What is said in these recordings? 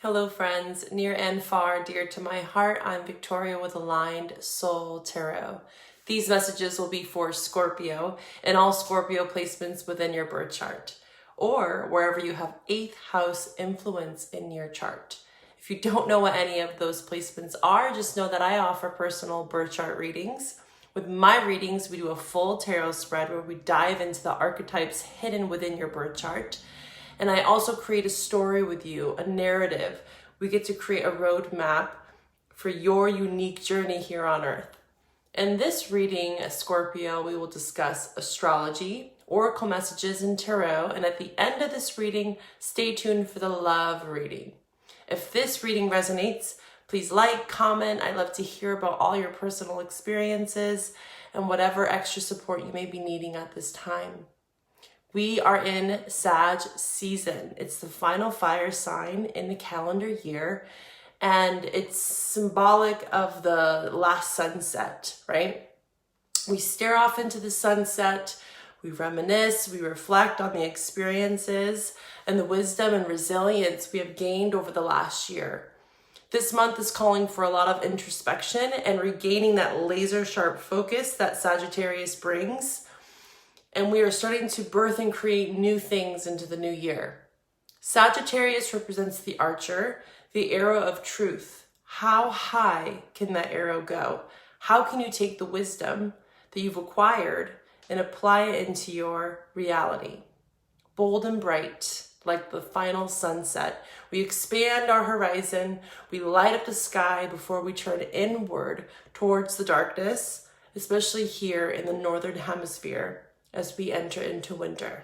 Hello friends, near and far, dear to my heart, I'm Victoria with Aligned Soul Tarot. These messages will be for Scorpio and all Scorpio placements within your birth chart, or wherever you have 8th house influence in your chart. If you don't know what any of those placements are, just know that I offer personal birth chart readings. With my readings, we do a full tarot spread where we dive into the archetypes hidden within your birth chart. And I also create a story with you, a narrative. We get to create a roadmap for your unique journey here on Earth. In this reading, Scorpio, we will discuss astrology, oracle messages, and tarot. And at the end of this reading, stay tuned for the love reading. If this reading resonates, please like, comment. I'd love to hear about all your personal experiences and whatever extra support you may be needing at this time. We are in Sag season. It's the final fire sign in the calendar year, and it's symbolic of the last sunset, right? We stare off into the sunset, we reminisce, we reflect on the experiences and the wisdom and resilience we have gained over the last year. This month is calling for a lot of introspection and regaining that laser sharp focus that Sagittarius brings. And we are starting to birth and create new things into the new year. Sagittarius represents the archer, the arrow of truth. How high can that arrow go? How can you take the wisdom that you've acquired and apply it into your reality? Bold and bright, like the final sunset. We expand our horizon. We light up the sky before we turn inward towards the darkness, especially here in the Northern Hemisphere, as we enter into winter.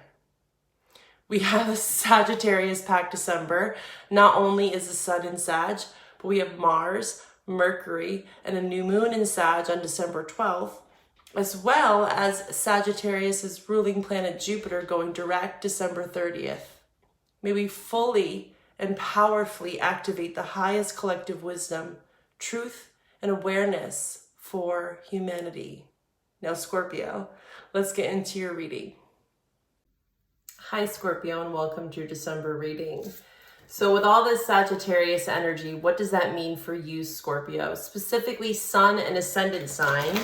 We have a Sagittarius packed December. Not only is the sun in Sag, but we have Mars, Mercury, and a new moon in Sag on December 12th, as well as Sagittarius's ruling planet Jupiter going direct December 30th. May we fully and powerfully activate the highest collective wisdom, truth, and awareness for humanity. Now, Scorpio, let's get into your reading. Hi, Scorpio, and welcome to your December reading. So with all this Sagittarius energy, what does that mean for you, Scorpio? Specifically, sun and ascendant sign,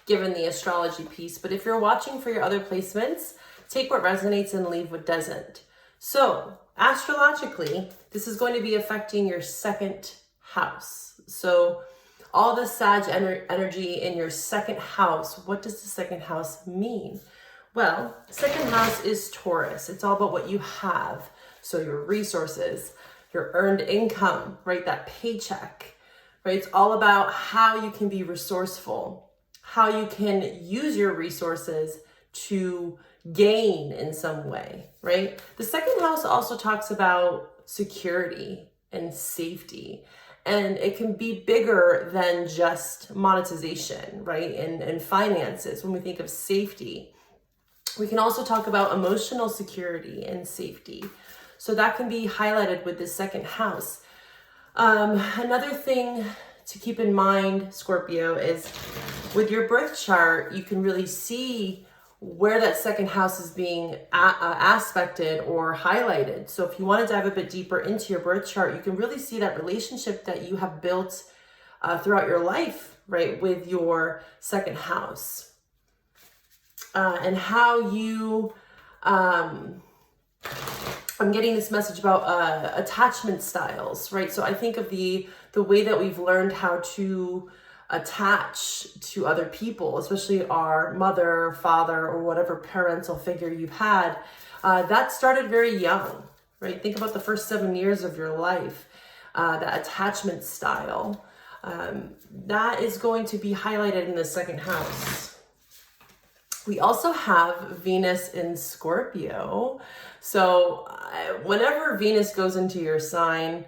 given the astrology piece. But if you're watching for your other placements, take what resonates and leave what doesn't. So astrologically, this is going to be affecting your second house. So all the Sag energy in your second house, what does the second house mean? Well, second house is Taurus. It's all about what you have. So your resources, your earned income, right? That paycheck, right? It's all about how you can be resourceful, how you can use your resources to gain in some way, right? The second house also talks about security and safety. And it can be bigger than just monetization, right? And finances. When we think of safety, we can also talk about emotional security and safety. So that can be highlighted with the second house. Another thing to keep in mind, Scorpio, is with your birth chart, you can really see where that second house is being aspected or highlighted. So if you want to dive a bit deeper into your birth chart, you can really see that relationship that you have built throughout your life, right, with your second house. And how you, I'm getting this message about attachment styles, right? So I think of the way that we've learned how to attach to other people, especially our mother, father, or whatever parental figure you've had, that started very young, right? Think about the first 7 years of your life, that attachment style. That is going to be highlighted in the second house. We also have Venus in Scorpio. So whenever Venus goes into your sign,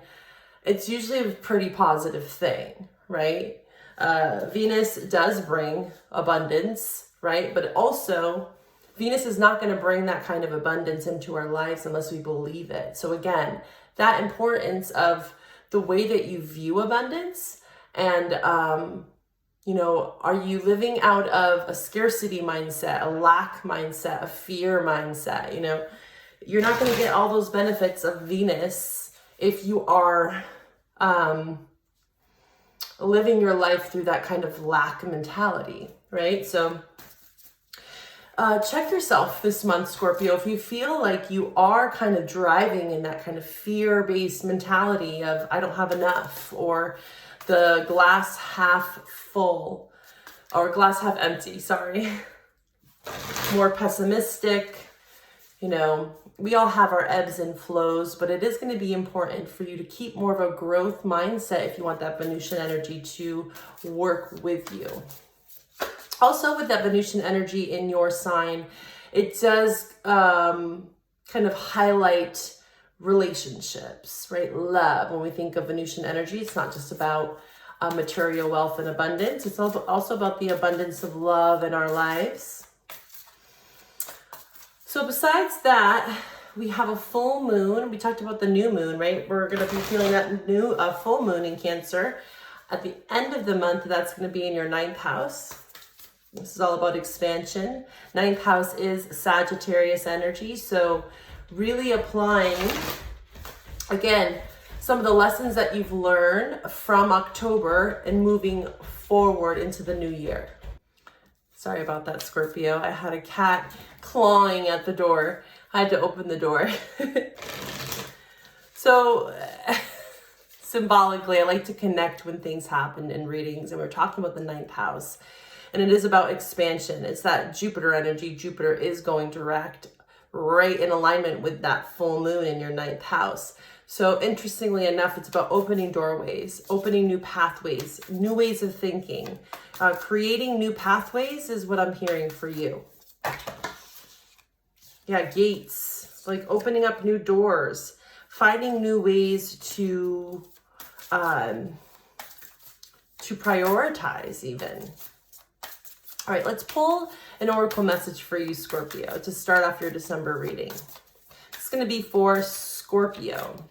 it's usually a pretty positive thing, right? Venus does bring abundance, right? But also, Venus is not going to bring that kind of abundance into our lives unless we believe it. So again, that importance of the way that you view abundance and, are you living out of a scarcity mindset, a lack mindset, a fear mindset? You're not going to get all those benefits of Venus if you are living your life through that kind of lack mentality, right? So check yourself this month, Scorpio. If you feel like you are kind of driving in that kind of fear-based mentality of I don't have enough, or the glass half full, or glass half empty, sorry, more pessimistic, you know, we all have our ebbs and flows, but it is going to be important for you to keep more of a growth mindset if you want that Venusian energy to work with you. Also, with that Venusian energy in your sign, it does kind of highlight relationships, right? Love. When we think of Venusian energy, it's not just about material wealth and abundance. It's also about the abundance of love in our lives. So besides that, we have a full moon. We talked about the new moon, right? We're going to be feeling that new full moon in Cancer. At the end of the month, that's going to be in your 9th house. This is all about expansion. 9th house is Sagittarius energy. So really applying, again, some of the lessons that you've learned from October and moving forward into the new year. Sorry about that, Scorpio. I had a cat clawing at the door. I had to open the door. So symbolically, I like to connect when things happen in readings, and we're talking about the 9th house, and it is about expansion. It's that Jupiter energy. Jupiter is going direct, right in alignment with that full moon in your 9th house. So interestingly enough, it's about opening doorways, opening new pathways, new ways of thinking. Creating new pathways is what I'm hearing for you. Yeah, gates, like opening up new doors, finding new ways to prioritize even. All right, let's pull an oracle message for you, Scorpio, to start off your December reading. It's going to be for Scorpio.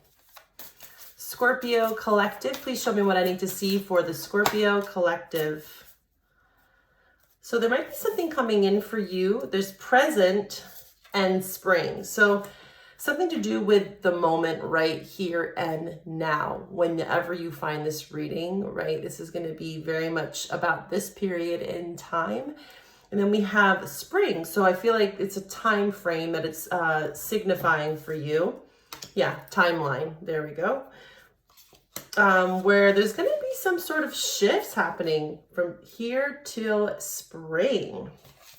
Scorpio collective, please show me what I need to see for the Scorpio collective. So there might be something coming in for you. There's present and spring. So something to do with the moment right here and now. Whenever you find this reading, right? This is going to be very much about this period in time. And then we have spring. So I feel like it's a time frame that it's signifying for you. Yeah, timeline. There we go. Where there's going to be some sort of shifts happening from here till spring.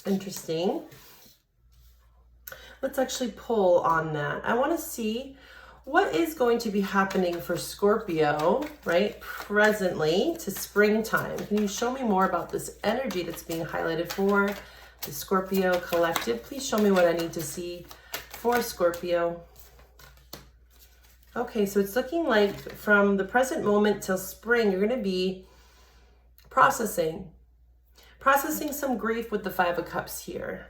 Interesting. Let's actually pull on that. I want to see what is going to be happening for Scorpio, right, presently to springtime. Can you show me more about this energy that's being highlighted for the Scorpio collective? Please show me what I need to see for Scorpio. Okay, so it's looking like from the present moment till spring, you're going to be processing some grief with the 5 of Cups here.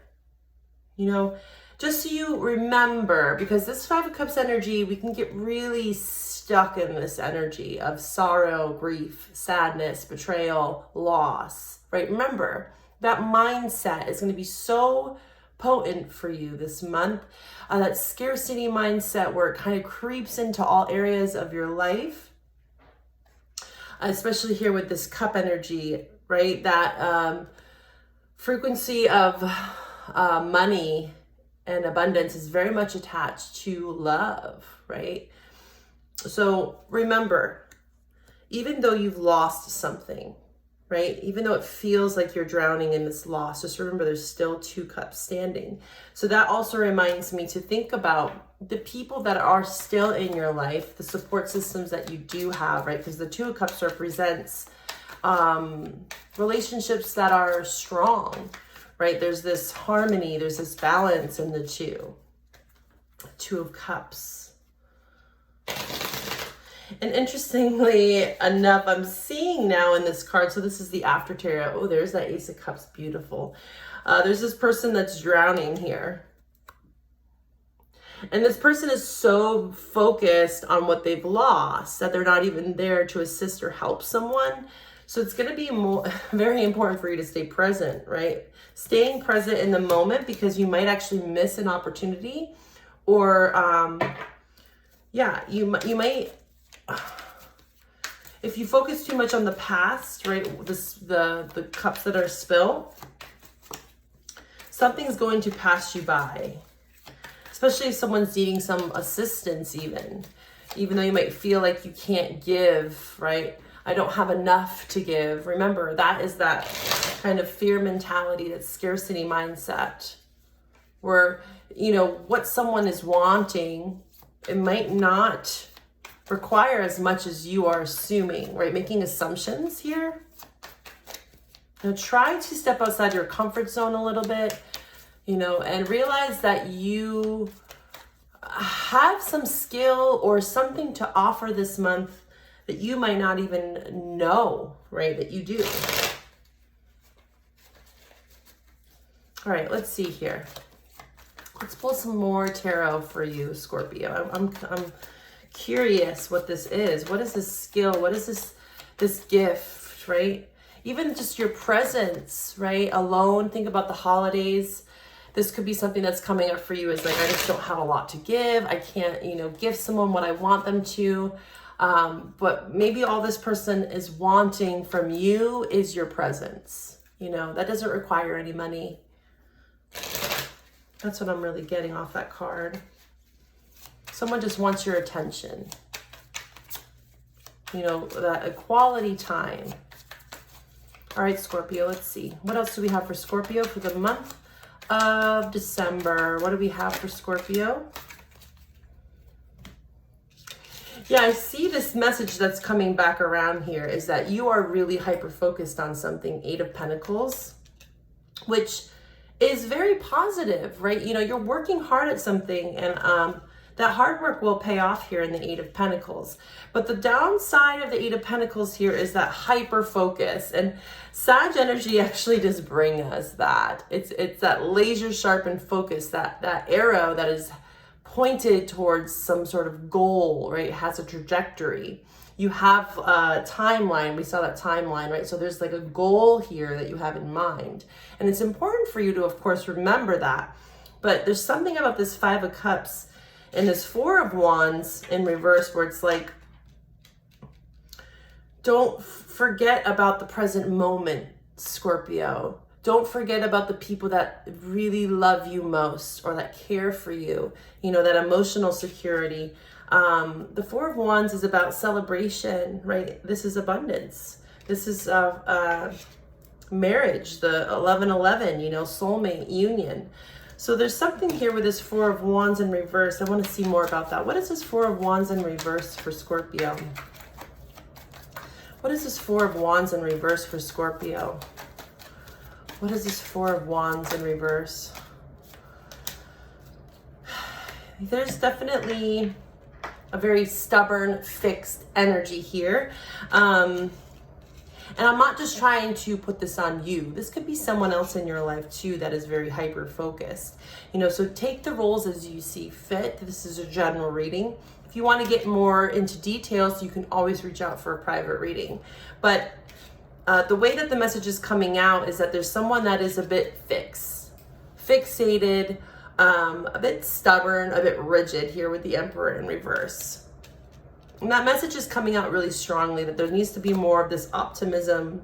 You know, just so you remember, because this 5 of Cups energy, we can get really stuck in this energy of sorrow, grief, sadness, betrayal, loss, right? Remember, that mindset is going to be so potent for you this month. That scarcity mindset where it kind of creeps into all areas of your life, especially here with this cup energy, right? That frequency of money and abundance is very much attached to love, right? So remember, even though you've lost something, right? Even though it feels like you're drowning in this loss, just remember there's still 2 cups standing. So that also reminds me to think about the people that are still in your life, the support systems that you do have, right? Because the 2 of Cups represents relationships that are strong, right? There's this harmony, there's this balance in the 2 of Cups. And interestingly enough, I'm seeing now in this card, so this is the after tarot. Oh, there's that Ace of Cups, beautiful. There's this person that's drowning here. And this person is so focused on what they've lost that they're not even there to assist or help someone. So it's going to be very important for you to stay present, right? Staying present in the moment, because you might actually miss an opportunity or yeah, you might, if you focus too much on the past, right, the cups that are spilled, something's going to pass you by, especially if someone's needing some assistance even though you might feel like you can't give, right? I don't have enough to give. Remember, that is that kind of fear mentality, that scarcity mindset, where, you know, what someone is wanting, it might not require as much as you are assuming, right? Making assumptions here. Now try to step outside your comfort zone a little bit, you know, and realize that you have some skill or something to offer this month that you might not even know, right, that you do. All right, let's see here. Let's pull some more tarot for you, Scorpio. I'm curious what this is. What is this skill? What is this gift, right? Even just your presence, right? Alone, think about the holidays. This could be something that's coming up for you is like, I just don't have a lot to give. I can't, you know, give someone what I want them to. But maybe all this person is wanting from you is your presence. You know, that doesn't require any money. That's what I'm really getting off that card. Someone just wants your attention. You know, that quality time. All right, Scorpio, let's see. What else do we have for Scorpio for the month of December? What do we have for Scorpio? Yeah, I see this message that's coming back around here is that you are really hyper-focused on something, 8 of Pentacles, which is very positive, right? You know, you're working hard at something, and that hard work will pay off here in the 8 of Pentacles. But the downside of the 8 of Pentacles here is that hyper focus, and Sag energy actually does bring us that. It's that laser sharpened focus, that arrow that is pointed towards some sort of goal, right? It has a trajectory. You have a timeline. We saw that timeline, right? So there's like a goal here that you have in mind. And it's important for you to, of course, remember that. But there's something about this 5 of Cups and this 4 of Wands in reverse where it's like, don't forget about the present moment, Scorpio. Don't forget about the people that really love you most or that care for you, you know, that emotional security. The 4 of Wands is about celebration, right? This is abundance. This is marriage, the 11-11, you know, soulmate union. So there's something here with this 4 of Wands in reverse. I want to see more about that. What is this 4 of Wands in reverse for Scorpio? What is this 4 of Wands in reverse for Scorpio? What is this 4 of Wands in reverse? There's definitely a very stubborn, fixed energy here. And I'm not just trying to put this on you. This could be someone else in your life too that is very hyper-focused. You know, so take the roles as you see fit. This is a general reading. If you want to get more into details, you can always reach out for a private reading. But the way that the message is coming out is that there's someone that is a bit fixated, a bit stubborn, a bit rigid here with the Emperor in reverse. And that message is coming out really strongly, that there needs to be more of this optimism.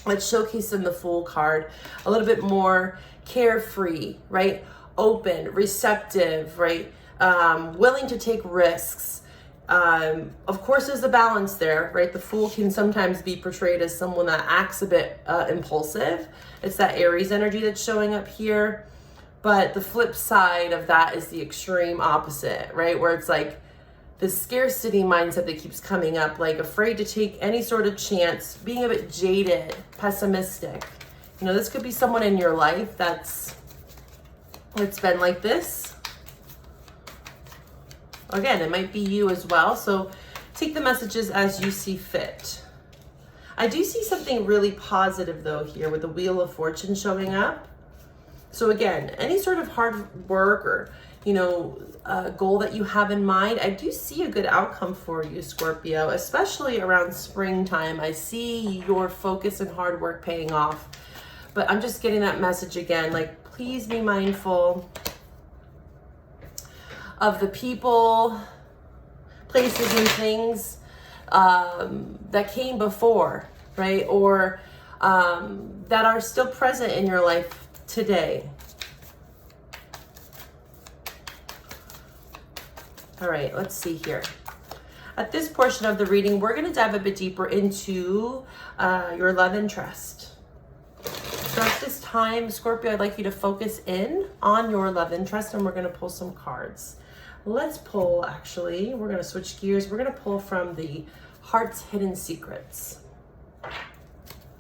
Let's showcase in the Fool card, a little bit more carefree, right? Open, receptive, right? Willing to take risks. Of course, there's a balance there, right? The Fool can sometimes be portrayed as someone that acts a bit impulsive. It's that Aries energy that's showing up here. But the flip side of that is the extreme opposite, right? Where it's like the scarcity mindset that keeps coming up, like afraid to take any sort of chance, being a bit jaded, pessimistic. You know, this could be someone in your life it's been like this. Again, it might be you as well. So take the messages as you see fit. I do see something really positive though here with the Wheel of Fortune showing up. So again, any sort of hard work or, you know, goal that you have in mind, I do see a good outcome for you, Scorpio, especially around springtime. I see your focus and hard work paying off. But I'm just getting that message again, like, please be mindful of the people places and things that came before, right? Or that are still present in your life today. All right, let's see here. At this portion of the reading, we're going to dive a bit deeper into your love interest. So at this time, Scorpio, I'd like you to focus in on your love interest, and we're going to pull some cards. Let's pull, actually, we're going to switch gears. We're going to pull from the Heart's Hidden Secrets.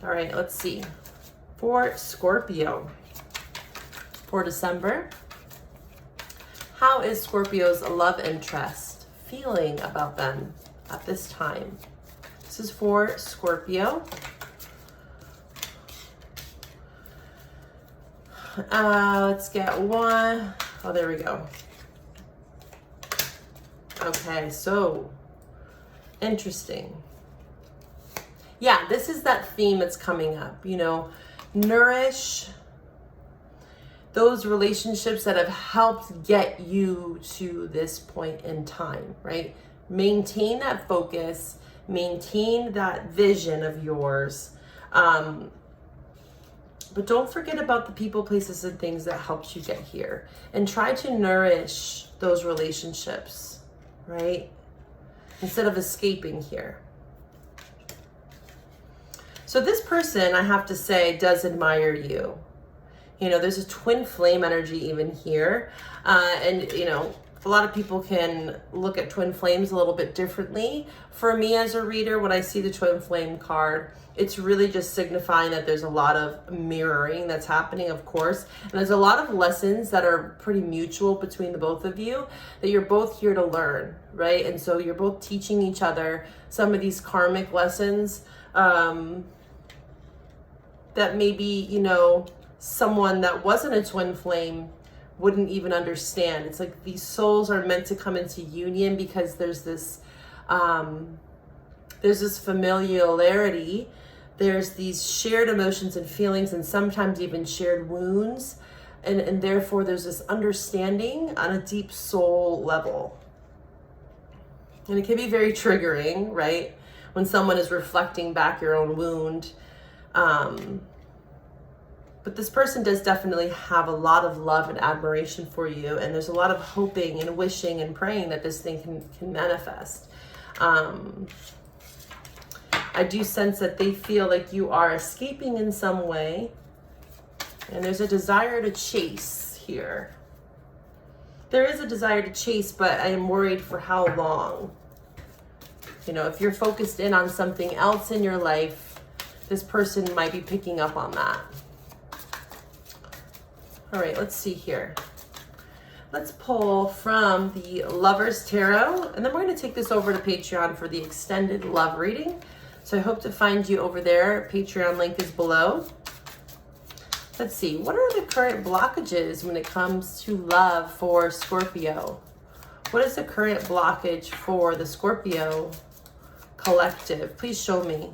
All right, let's see. For Scorpio, for December, how is Scorpio's love interest feeling about them at this time? This is for Scorpio. Let's get one. Oh, there we go. Okay, so interesting. Yeah, this is that theme that's coming up, you know, nourish those relationships that have helped get you to this point in time, right? Maintain that focus, maintain that vision of yours. But don't forget about the people, places, and things that helped you get here. And try to nourish those relationships, right? Instead of escaping here. So this person, I have to say, does admire you. You know, there's a twin flame energy even here. And, you know, a lot of people can look at twin flames a little bit differently. For me as a reader, when I see the twin flame card, it's really just signifying that there's a lot of mirroring that's happening, of course. And there's a lot of lessons that are pretty mutual between the both of you, that you're both here to learn, right? And so you're both teaching each other some of these karmic lessons that maybe, you know, someone that wasn't a twin flame wouldn't even understand. It's like these souls are meant to come into union because there's this familiarity. There's these shared emotions and feelings, and sometimes even shared wounds. And therefore there's this understanding on a deep soul level. And it can be very triggering, right? When someone is reflecting back your own wound. But this person does definitely have a lot of love and admiration for you. And there's a lot of hoping and wishing and praying that this thing can manifest. I do sense that they feel like you are escaping in some way. And there's a desire to chase here. There is a desire to chase, but I am worried for how long. You know, if you're focused in on something else in your life, this person might be picking up on that. All right, let's see here. Let's pull from the Lover's Tarot, and then we're going to take this over to Patreon for the extended love reading. So I hope to find you over there. Patreon link is below. Let's see, what are the current blockages when it comes to love for Scorpio? What is the current blockage for the Scorpio collective? Please show me.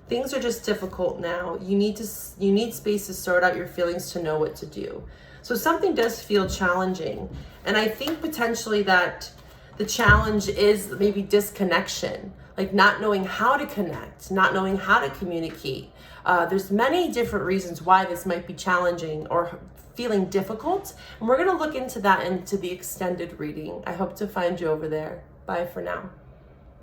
Things are just difficult now. You need space to sort out your feelings to know what to do. So something does feel challenging. And I think potentially that the challenge is maybe disconnection, like not knowing how to connect, not knowing how to communicate. There's many different reasons why this might be challenging or feeling difficult. And we're going to look into that into the extended reading. I hope to find you over there. Bye for now.